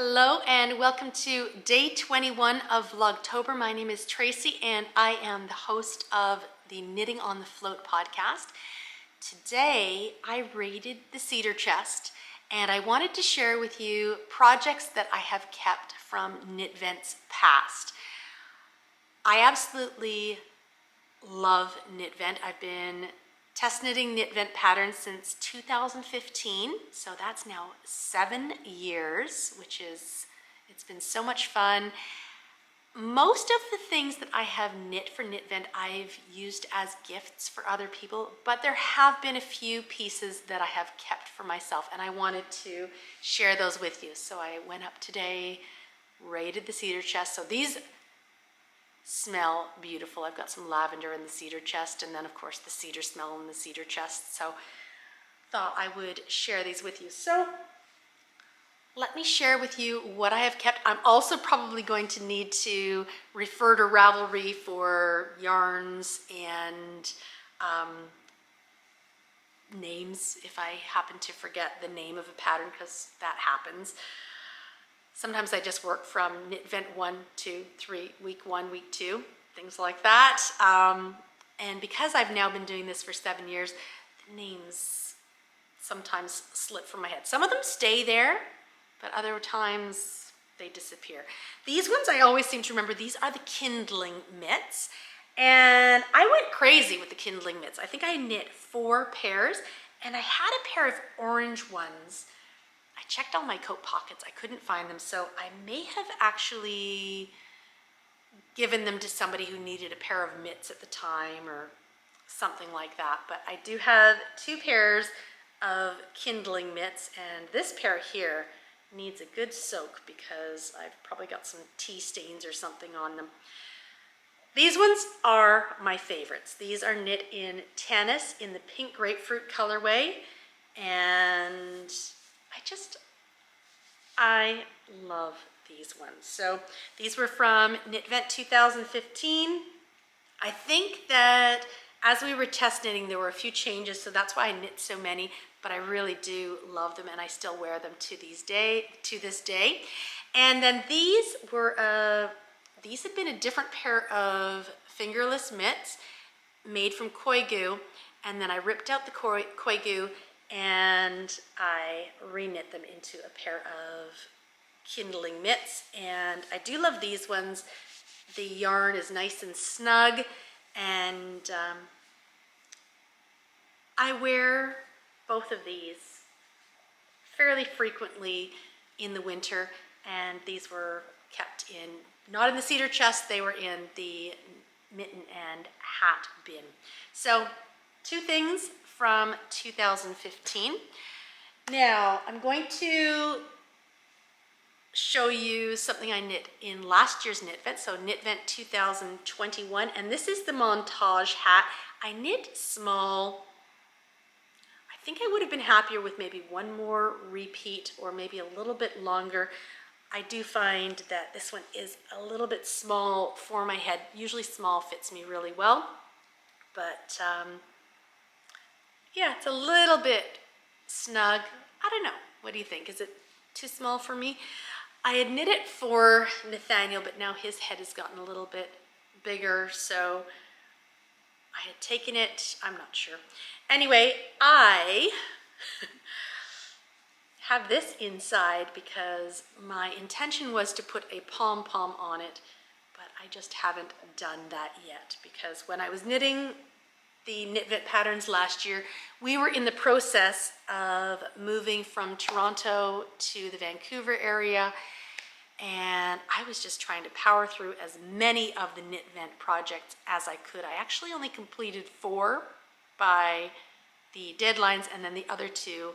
Hello and welcome to day 21 of Vlogtober. My name is Tracy and I am the host of the Knitting on the Float podcast. Today I raided the cedar chest and I wanted to share with you projects that I have kept from Knitvents past. I absolutely love Knitvent. I've been test knitting Knitvent patterns since 2015, so that's now 7 years, it's been so much fun. Most of the things that I have knit for Knitvent I've used as gifts for other people, but there have been a few pieces that I have kept for myself and I wanted to share those with you. So I went up today, raided the cedar chest. So these smell beautiful. I've got some lavender in the cedar chest and then of course the cedar smell in the cedar chest. So thought I would share these with you. So let me share with you what I have kept. I'm also probably going to need to refer to Ravelry for yarns and names if I happen to forget the name of a pattern, because that happens. Sometimes I just work from Knitvent 1, 2, 3, week 1, week 2, things like that. And because I've now been doing this for 7 years, the names sometimes slip from my head. Some of them stay there, but other times they disappear. These ones I always seem to remember. These are the kindling mitts. And I went crazy with the kindling mitts. I think I knit 4 pairs and I had a pair of orange ones. I checked all my coat pockets, I couldn't find them, so I may have actually given them to somebody who needed a pair of mitts at the time or something like that. But I do have 2 pairs of kindling mitts, and this pair here needs a good soak because I've probably got some tea stains or something on them. These ones are my favorites. These are knit in Tanis in the pink grapefruit colorway, and I love these ones. So these were from Knitvent 2015. I think that as we were test knitting, there were a few changes, so that's why I knit so many, but I really do love them and I still wear them to this day. And then these had been a different pair of fingerless mitts made from Koigu, and then I ripped out the Koigu and I reknit them into a pair of kindling mitts. And I do love these ones. The yarn is nice and snug, and I wear both of these fairly frequently in the winter, and these were kept in, not in the cedar chest, they were in the mitten and hat bin. So 2 things from 2015. Now I'm going to show you something I knit in last year's Knitvent, so Knitvent 2021, and this is the montage hat. I knit small. I think I would have been happier with maybe 1 more repeat or maybe a little bit longer. I do find that this one is a little bit small for my head. Usually small fits me really well, but yeah, it's a little bit snug. I don't know. What do you think? Is it too small for me? I had knit it for Nathaniel, but now his head has gotten a little bit bigger, so I had taken it. I'm not sure. Anyway, I have this inside because my intention was to put a pom-pom on it, but I just haven't done that yet because when I was knitting the Knitvent patterns last year, we were in the process of moving from Toronto to the Vancouver area, and I was just trying to power through as many of the Knitvent projects as I could. I actually only completed 4 by the deadlines, and then the other 2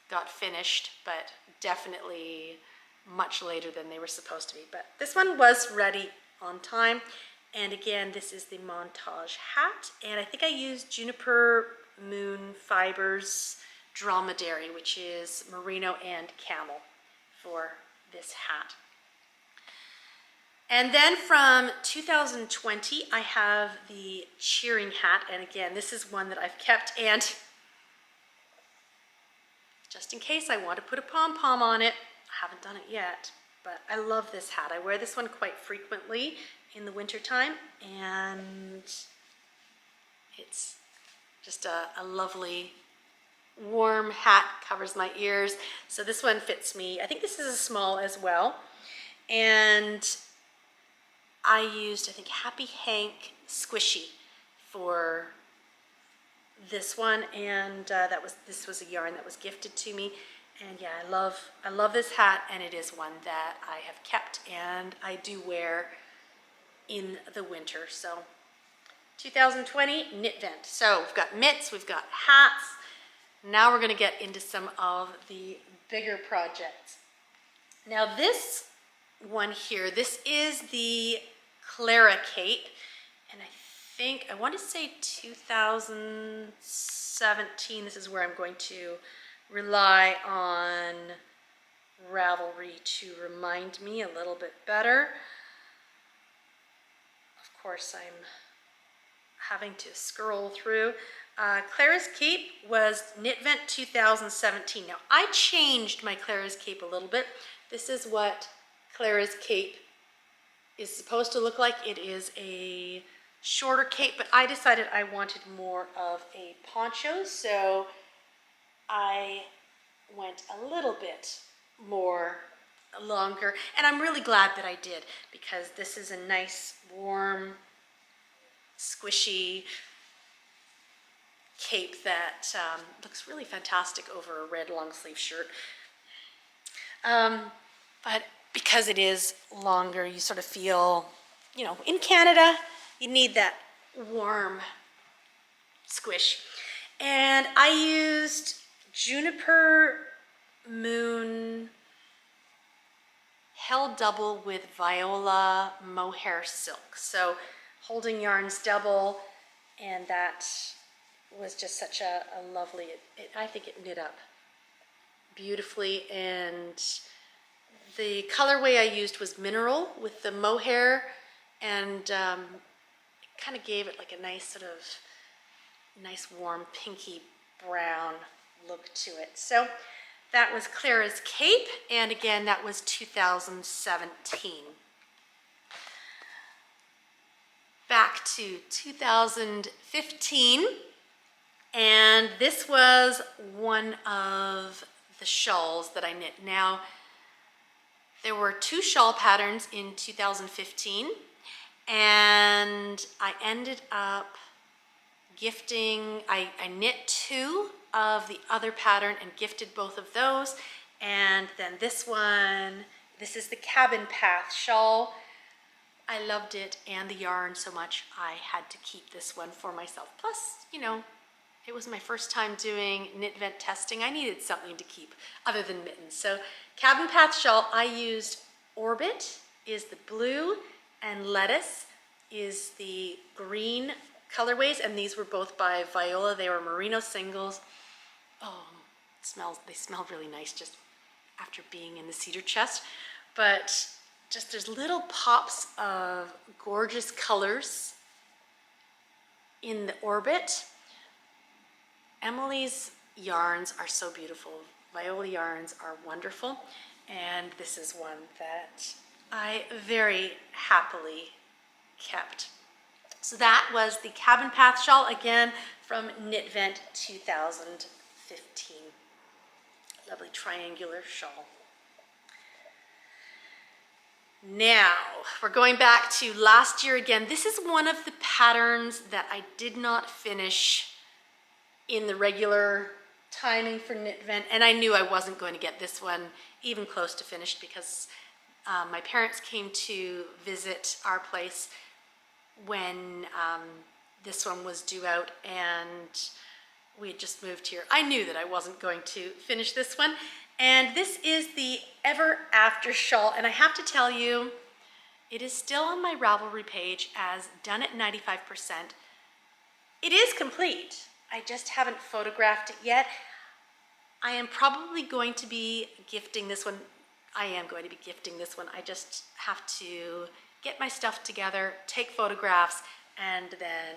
got finished, but definitely much later than they were supposed to be. But this one was ready on time. And again, this is the montage hat, and I think I used Juniper Moon Fibers Dromedary, which is merino and camel, for this hat. And then from 2020, I have the cheering hat, and again, this is one that I've kept, and just in case I want to put a pom-pom on it, I haven't done it yet. But I love this hat. I wear this one quite frequently in the wintertime, and it's just a lovely warm hat, covers my ears. So this one fits me. I think this is a small as well. And I used, I think, Happy Hank Squishy for this one, and this was a yarn that was gifted to me. And yeah, I love this hat, and it is one that I have kept and I do wear in the winter. So 2020 Knitvent. So we've got mitts, we've got hats. Now we're going to get into some of the bigger projects. Now this one here, this is the Clara cape, and I want to say 2017. This is where I'm going to rely on Ravelry to remind me a little bit better. Of course, I'm having to scroll through. Clara's cape was Knitvent 2017. Now I changed my Clara's cape a little bit. This is what Clara's cape is supposed to look like. It is a shorter cape, but I decided I wanted more of a poncho, so I went a little bit longer, and I'm really glad that I did, because this is a nice, warm, squishy cape that looks really fantastic over a red long sleeve shirt. But because it is longer, you sort of feel, you know, in Canada, you need that warm squish. And I used Juniper Moon held double with Viola mohair silk. So holding yarns double, and that was just such a lovely, I think it knit up beautifully. And the colorway I used was Mineral with the mohair, and it kind of gave it like a nice sort of nice warm pinky brown look to it. So that was Clara's cape, and again, that was 2017. Back to 2015, and this was one of the shawls that I knit. Now, there were 2 shawl patterns in 2015, and I ended up gifting, I knit 2 of the other pattern and gifted both of those. And then this one, this is the Cabin Path shawl. I loved it and the yarn so much, I had to keep this one for myself. Plus, you know, it was my first time doing Knitvent testing. I needed something to keep other than mittens. So Cabin Path shawl, I used Orbit is the blue, and Lettuce is the green colorways, and these were both by Viola. They were merino singles. Oh, they smell really nice just after being in the cedar chest. But just there's little pops of gorgeous colors in the Orbit. Emily's yarns are so beautiful. Viola yarns are wonderful, and this is one that I very happily kept. So that was the Cabin Path shawl, again from Knitvent 2015. Lovely triangular shawl. Now, we're going back to last year again. This is one of the patterns that I did not finish in the regular timing for Knitvent, and I knew I wasn't going to get this one even close to finished, because my parents came to visit our place when this one was due out, and we had just moved here. I knew that I wasn't going to finish this one, and this is the Ever After shawl, and I have to tell you, it is still on my Ravelry page as done at 95%. It is complete. I just haven't photographed it yet. I am probably going to be gifting this one. I just have to get my stuff together, take photographs, and then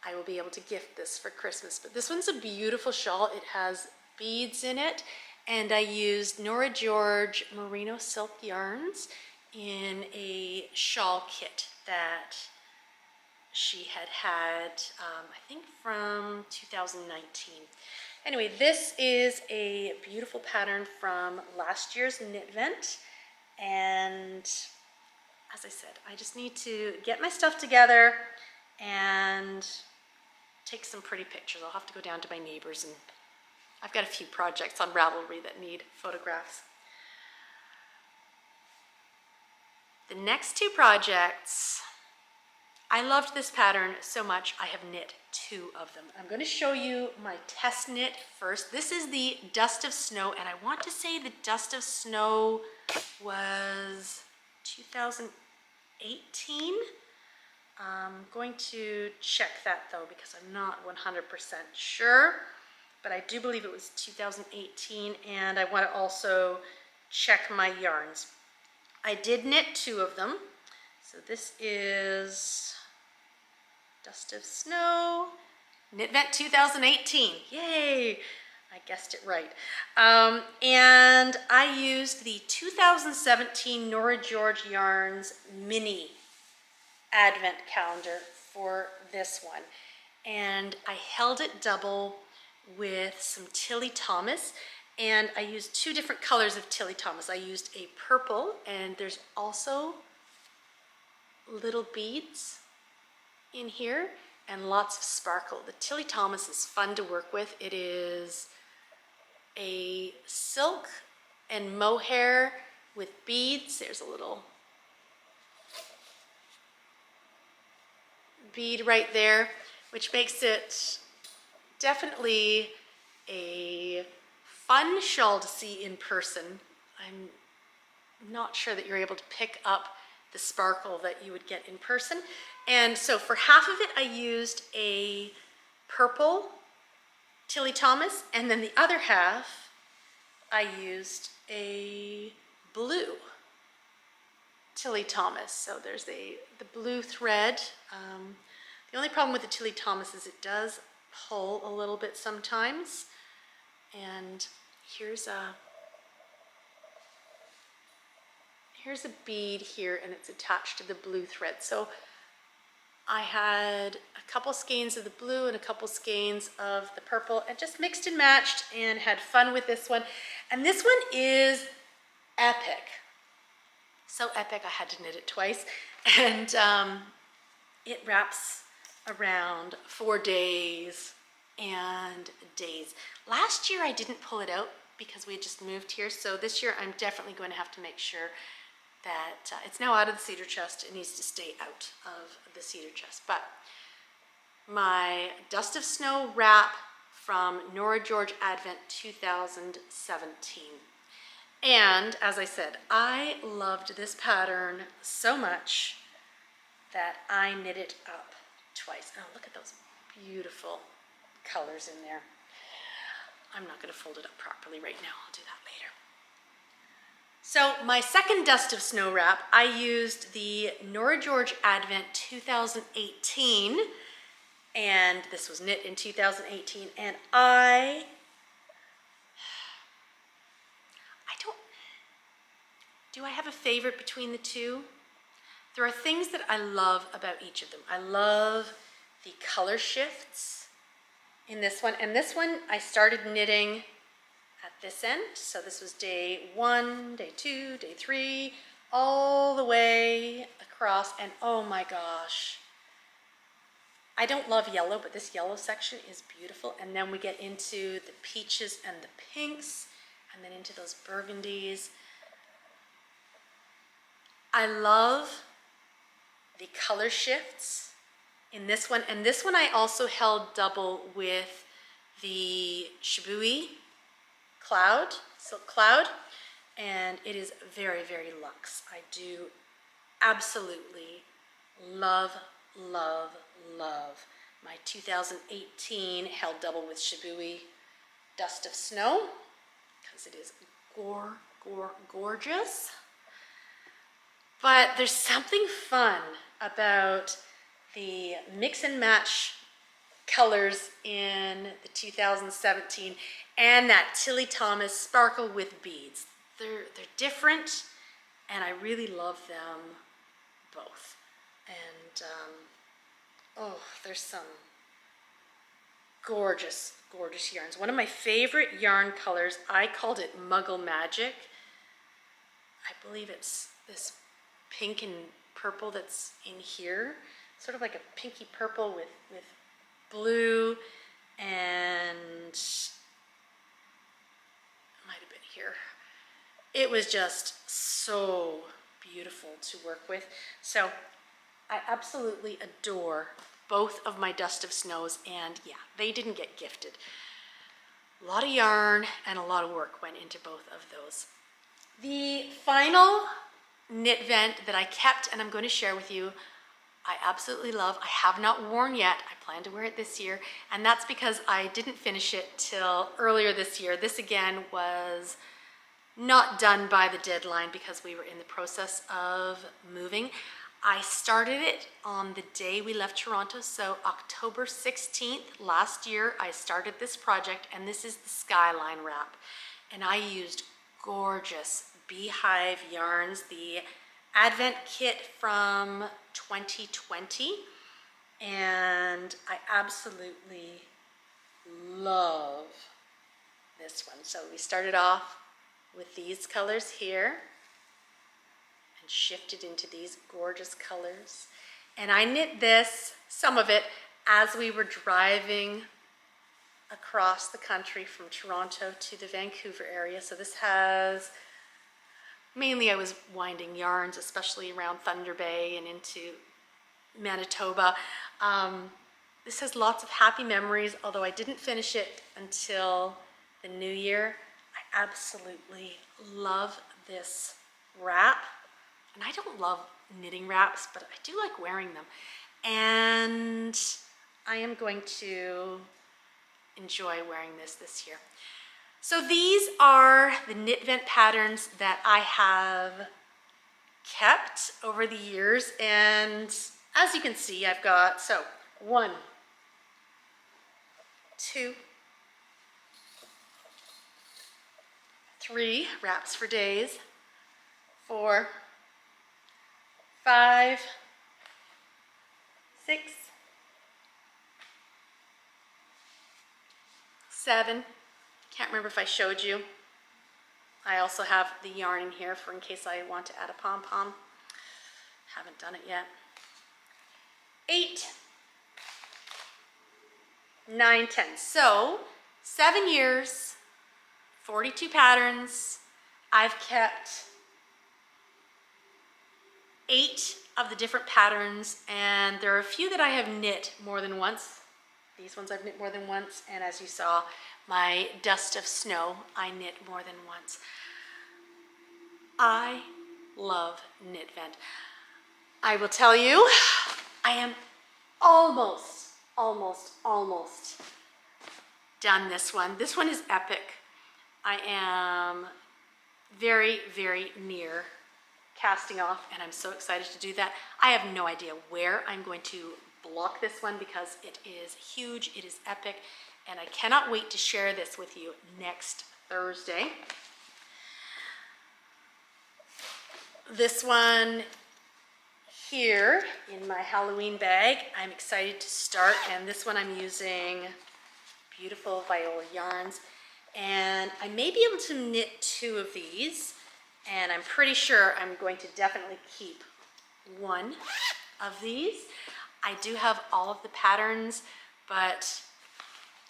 I will be able to gift this for Christmas. But this one's a beautiful shawl. It has beads in it, and I used Nora George merino silk yarns in a shawl kit that she had, I think from 2019. Anyway, this is a beautiful pattern from last year's Knitvent, and as I said, I just need to get my stuff together and take some pretty pictures. I'll have to go down to my neighbors, and I've got a few projects on Ravelry that need photographs. The next two projects, I loved this pattern so much I have knit two of them. I'm going to show you my test knit first. This is the Dust of Snow, and I want to say the Dust of Snow was 2018. I'm going to check that though because I'm not 100% sure, but I do believe it was 2018, and I want to also check my yarns. I did knit two of them. So this is Dust of Snow, Knitvent 2018. Yay! I guessed it right. And I used the 2017 Nora George Yarns mini advent calendar for this one. And I held it double with some Tilly Thomas, and I used two different colors of Tilly Thomas. I used a purple, and there's also little beads in here and lots of sparkle. The Tilly Thomas is fun to work with. It is a silk and mohair with beads. There's a little bead right there, which makes it definitely a fun shawl to see in person. I'm not sure that you're able to pick up the sparkle that you would get in person. And so for half of it, I used a purple Tilly Thomas, and then the other half, I used a blue Tilly Thomas. So there's the blue thread. The only problem with the Tilly Thomas is it does pull a little bit sometimes. And here's a bead here, and it's attached to the blue thread. So I had a couple skeins of the blue and a couple skeins of the purple, and just mixed and matched and had fun with this one. And this one is epic. So epic I had to knit it twice. And it wraps around 4 days and days. Last year I didn't pull it out because we had just moved here. So this year I'm definitely going to have to make sure that it's now out of the cedar chest. It needs to stay out of the cedar chest. But my Dust of Snow wrap from Nora George Advent 2017. And as I said, I loved this pattern so much that I knit it up twice. Oh, look at those beautiful colors in there. I'm not going to fold it up properly right now. I'll do that later. So my second Dust of Snow wrap, I used the Nora George Advent 2018, and this was knit in 2018, and I have a favorite between the two? There are things that I love about each of them. I love the color shifts in this one, and this one I started knitting at this end. So this was day 1, day 2, day 3, all the way across, and oh my gosh. I don't love yellow, but this yellow section is beautiful. And then we get into the peaches and the pinks, and then into those burgundies. I love the color shifts in this one, and this one I also held double with the Shibui Cloud, Silk Cloud, and it is very, very luxe. I do absolutely love, love, love my 2018 held double with Shibui Dust of Snow, because it is gorgeous. But there's something fun about the mix and match colors in the 2017 and that Tilly Thomas Sparkle with Beads. They're different, and I really love them both. And oh, there's some gorgeous, gorgeous yarns. One of my favorite yarn colors, I called it Muggle Magic. I believe it's this pink and purple that's in here. Sort of like a pinky purple with blue, and it might have been here. It was just so beautiful to work with. So I absolutely adore both of my Dust of Snows, and yeah, they didn't get gifted. A lot of yarn and a lot of work went into both of those. The final knit vent that I kept and I'm going to share with you, I absolutely love. I have not worn yet. I plan to wear it this year, and that's because I didn't finish it till earlier this year. This again was not done by the deadline because we were in the process of moving. I started it on the day we left Toronto, so October 16th last year I started this project, and this is the Skyline wrap. And I used gorgeous beehive yarns, the Advent kit from 2020, and I absolutely love this one. So we started off with these colors here and shifted into these gorgeous colors. And I knit this, some of it, as we were driving across the country from Toronto to the Vancouver area. So this has, mainly I was winding yarns, especially around Thunder Bay and into Manitoba. This has lots of happy memories, although I didn't finish it until the new year. I absolutely love this wrap. And I don't love knitting wraps, but I do like wearing them. And I am going to enjoy wearing this year. So these are the knit vent patterns that I have kept over the years, and as you can see, I've got 1, 2, 3 wraps for days, 4, 5, 6, 7. Can't remember if I showed you. I also have the yarn in here for in case I want to add a pom-pom. Haven't done it yet. 8, 9, 10. So 7 years, 42 patterns. I've kept 8 of the different patterns, and there are a few that I have knit more than once. These ones I've knit more than once, and as you saw, my Dust of Snow I knit more than once. I love Knitvent. I will tell you, I am almost done this one. This one is epic. I am very, very near casting off, and I'm so excited to do that. I have no idea where I'm going to block this one because it is huge, it is epic, and I cannot wait to share this with you next Thursday. This one here in my Halloween bag, I'm excited to start, and this one I'm using beautiful Viola yarns, and I may be able to knit 2 of these, and I'm pretty sure I'm going to definitely keep 1 of these. I do have all of the patterns, but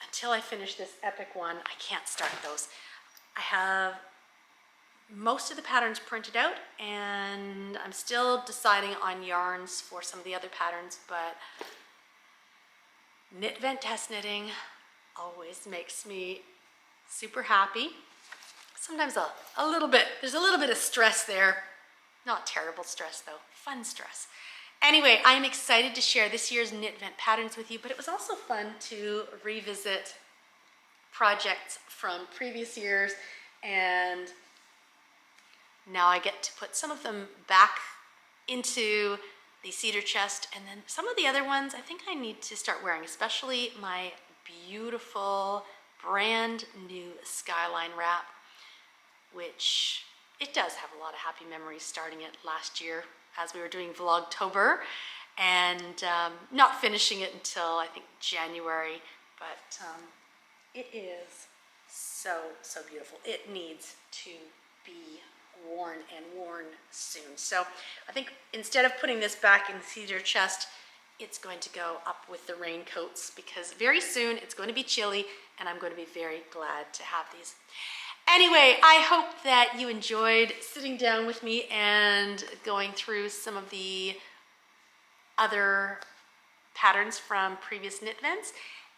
until I finish this epic one, I can't start those. I have most of the patterns printed out, and I'm still deciding on yarns for some of the other patterns, but Knitvent test knitting always makes me super happy. Sometimes a little bit, there's a little bit of stress there. Not terrible stress though, fun stress. Anyway, I'm excited to share this year's Knitvent patterns with you, but it was also fun to revisit projects from previous years, and now I get to put some of them back into the cedar chest, and then some of the other ones I think I need to start wearing, especially my beautiful brand new skyline wrap, which it does have a lot of happy memories starting it last year as we were doing Vlogtober, and not finishing it until I think January, but it is so beautiful. It needs to be worn and worn soon. So I think instead of putting this back in the cedar chest, it's going to go up with the raincoats, because very soon it's going to be chilly and I'm going to be very glad to have these. Anyway, I hope that you enjoyed sitting down with me and going through some of the other patterns from previous Knitvents.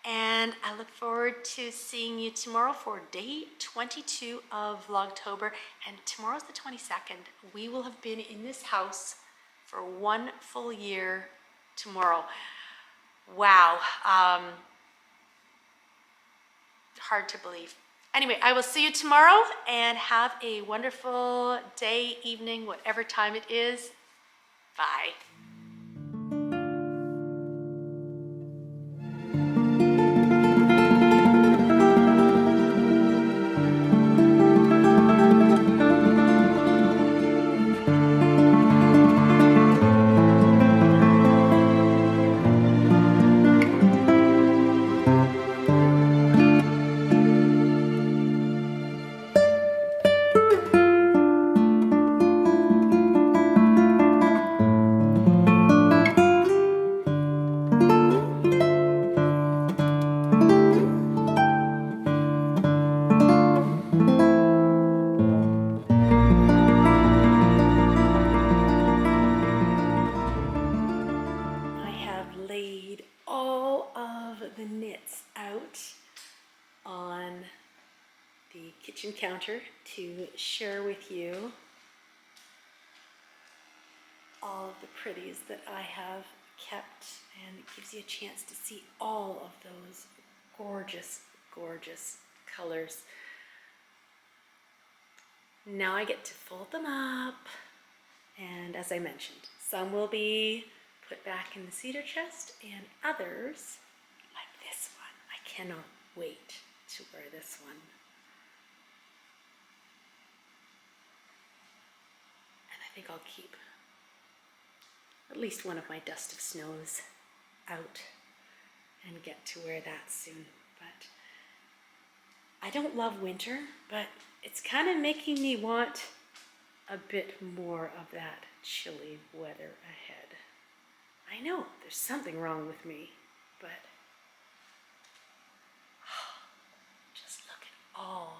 And I look forward to seeing you tomorrow for day 22 of Vlogtober. And tomorrow's the 22nd. We will have been in this house for 1 full year tomorrow. Wow. Hard to believe. Anyway, I will see you tomorrow, and have a wonderful day, evening, whatever time it is. Bye. Laid all of the knits out on the kitchen counter to share with you all of the pretties that I have kept, and it gives you a chance to see all of those gorgeous, gorgeous colors. Now I get to fold them up, and as I mentioned, some will be put back in the cedar chest, and others, like this one, I cannot wait to wear this one. And I think I'll keep at least one of my dust of snows out and get to wear that soon. But I don't love winter, but it's kind of making me want a bit more of that chilly weather ahead. I know there's something wrong with me, but just look at all